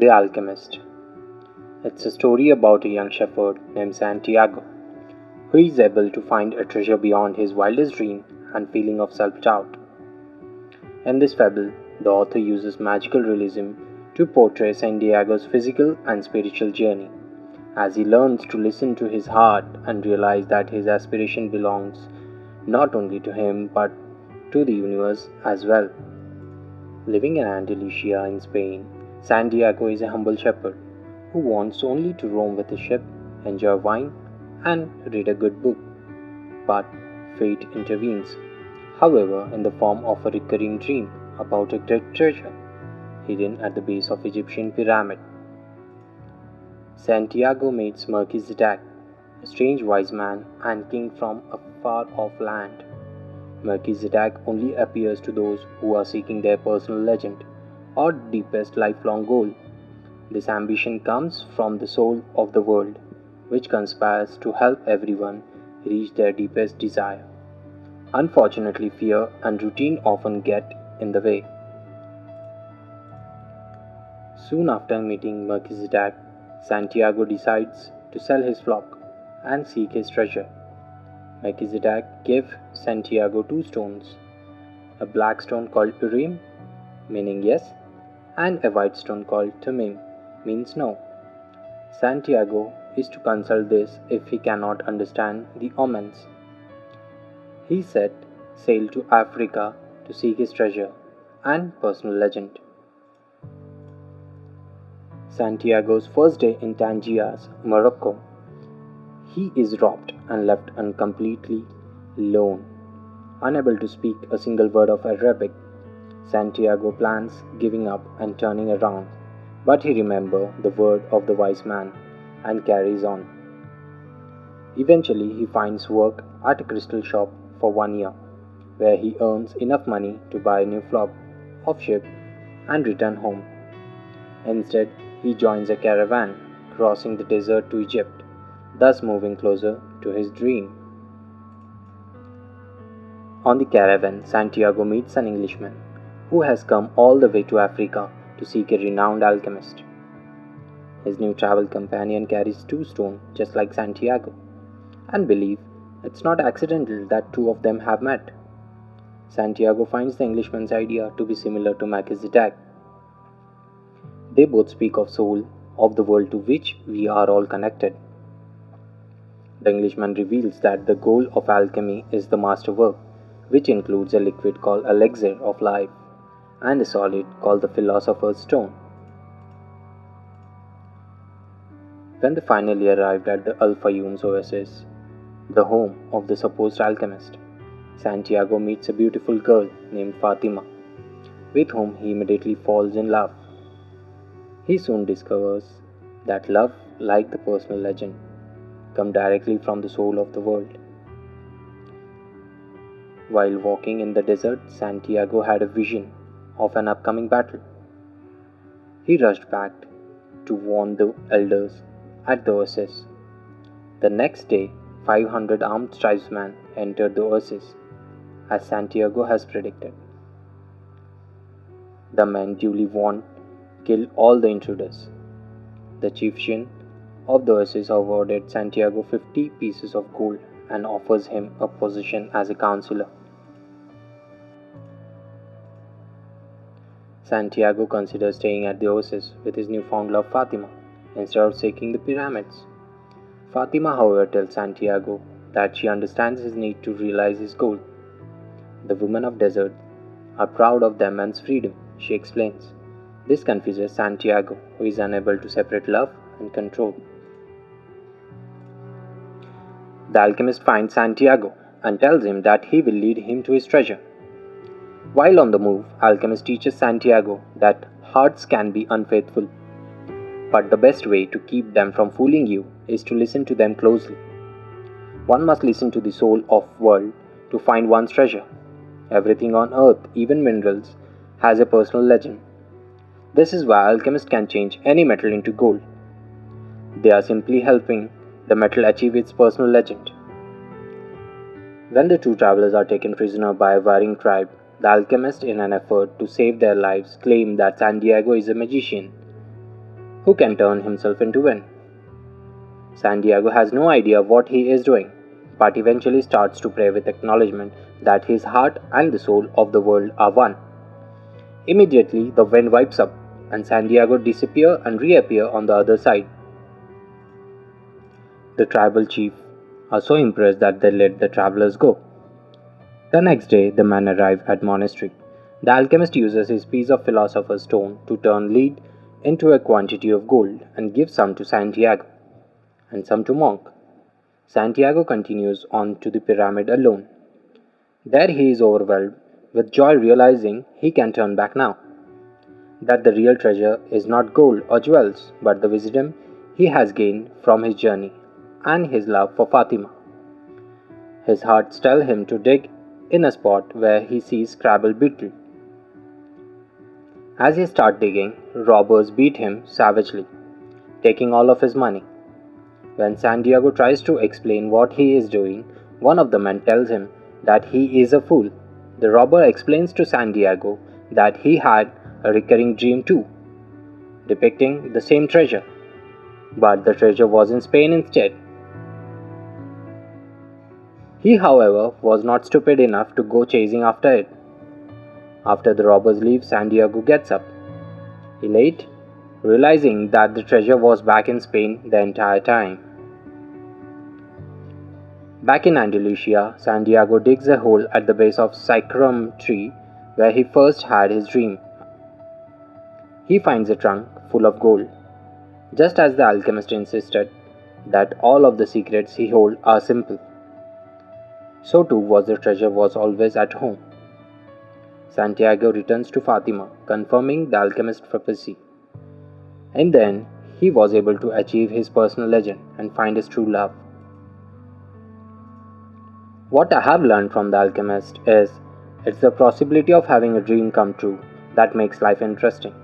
The Alchemist. It's a story about a young shepherd named Santiago, who is able to find a treasure beyond his wildest dream and feeling of self-doubt. In this fable, the author uses magical realism to portray Santiago's physical and spiritual journey, as he learns to listen to his heart and realize that his aspiration belongs not only to him but to the universe as well. Living in Andalusia in Spain, Santiago is a humble shepherd who wants only to roam with his sheep, enjoy wine, and read a good book. But fate intervenes, however, in the form of a recurring dream about a great treasure hidden at the base of Egyptian pyramid. Santiago meets Melchizedek, a strange wise man and king from a far-off land. Melchizedek only appears to those who are seeking their personal legend or deepest lifelong goal. This ambition comes from the soul of the world, which conspires to help everyone reach their deepest desire. Unfortunately, fear and routine often get in the way. Soon after meeting Melchizedek, Santiago decides to sell his flock and seek his treasure. Melchizedek gave Santiago two stones, a black stone called Urim, meaning yes, and a white stone called Thummim, means no. Santiago is to consult this if he cannot understand the omens. He set sail to Africa to seek his treasure and personal legend. Santiago's first day in Tangiers, Morocco. He is robbed and left completely alone. Unable to speak a single word of Arabic, Santiago plans giving up and turning around, but he remembers the word of the wise man and carries on. Eventually, he finds work at a crystal shop for 1 year, where he earns enough money to buy a new flock of sheep and return home. Instead, he joins a caravan crossing the desert to Egypt, thus moving closer to his dream. On the caravan, Santiago meets an Englishman who has come all the way to Africa to seek a renowned alchemist. His new travel companion carries two stones just like Santiago, and believes it's not accidental that two of them have met. Santiago finds the Englishman's idea to be similar to Melchizedek. They both speak of soul, of the world to which we are all connected. The Englishman reveals that the goal of alchemy is the masterwork, which includes a liquid called elixir of life and a solid called the philosopher's stone. When they finally arrived at the Al Fayoum's oasis, the home of the supposed alchemist, Santiago meets a beautiful girl named Fatima, with whom he immediately falls in love. He soon discovers that love, like the personal legend, comes directly from the soul of the world. While walking in the desert, Santiago had a vision of an upcoming battle. He rushed back to warn the elders at the oasis. The next day, 500 armed tribesmen entered the oasis, as Santiago has predicted. The men, duly warned, killed all the intruders. The chieftain of the oasis awarded Santiago 50 pieces of gold and offers him a position as a counselor. Santiago considers staying at the oasis with his newfound love Fatima instead of seeking the pyramids. Fatima, however, tells Santiago that she understands his need to realize his goal. The women of desert are proud of their men's freedom, she explains. This confuses Santiago, who is unable to separate love and control. The alchemist finds Santiago and tells him that he will lead him to his treasure. While on the move, Alchemist teaches Santiago that hearts can be unfaithful, but the best way to keep them from fooling you is to listen to them closely. One must listen to the soul of world to find one's treasure. Everything on earth, even minerals, has a personal legend. This is why alchemists can change any metal into gold. They are simply helping the metal achieve its personal legend. When the two travelers are taken prisoner by a warring tribe, the alchemist, in an effort to save their lives, claim that Santiago is a magician. who can turn himself into wind. Santiago has no idea what he is doing, but eventually starts to pray with acknowledgement that his heart and the soul of the world are one. Immediately, the wind wipes up, and Santiago disappears and reappears on the other side. The tribal chiefs are so impressed that they let the travelers go. The next day, the men arrive at monastery. The alchemist uses his piece of philosopher's stone to turn lead into a quantity of gold and gives some to Santiago and some to monk. Santiago continues on to the pyramid alone. There he is overwhelmed with joy, realizing he can turn back now. That the real treasure is not gold or jewels, but the wisdom he has gained from his journey and his love for Fatima. His heart tells him to dig in a spot where he sees Scrabble beetle. As he starts digging, robbers beat him savagely, taking all of his money. When Santiago tries to explain what he is doing, one of the men tells him that he is a fool. The robber explains to Santiago that he had a recurring dream too, depicting the same treasure, but the treasure was in Spain instead. He, however, was not stupid enough to go chasing after it. After the robbers leave, Santiago gets up, elate, realizing that the treasure was back in Spain the entire time. Back in Andalusia, Santiago digs a hole at the base of Sycamore tree where he first had his dream. He finds a trunk full of gold, just as the alchemist insisted that all of the secrets he holds are simple. So too was the treasure was always at home. Santiago returns to Fatima, confirming the alchemist's prophecy. And then he was able to achieve his personal legend and find his true love. What I have learned from the alchemist is it's the possibility of having a dream come true that makes life interesting.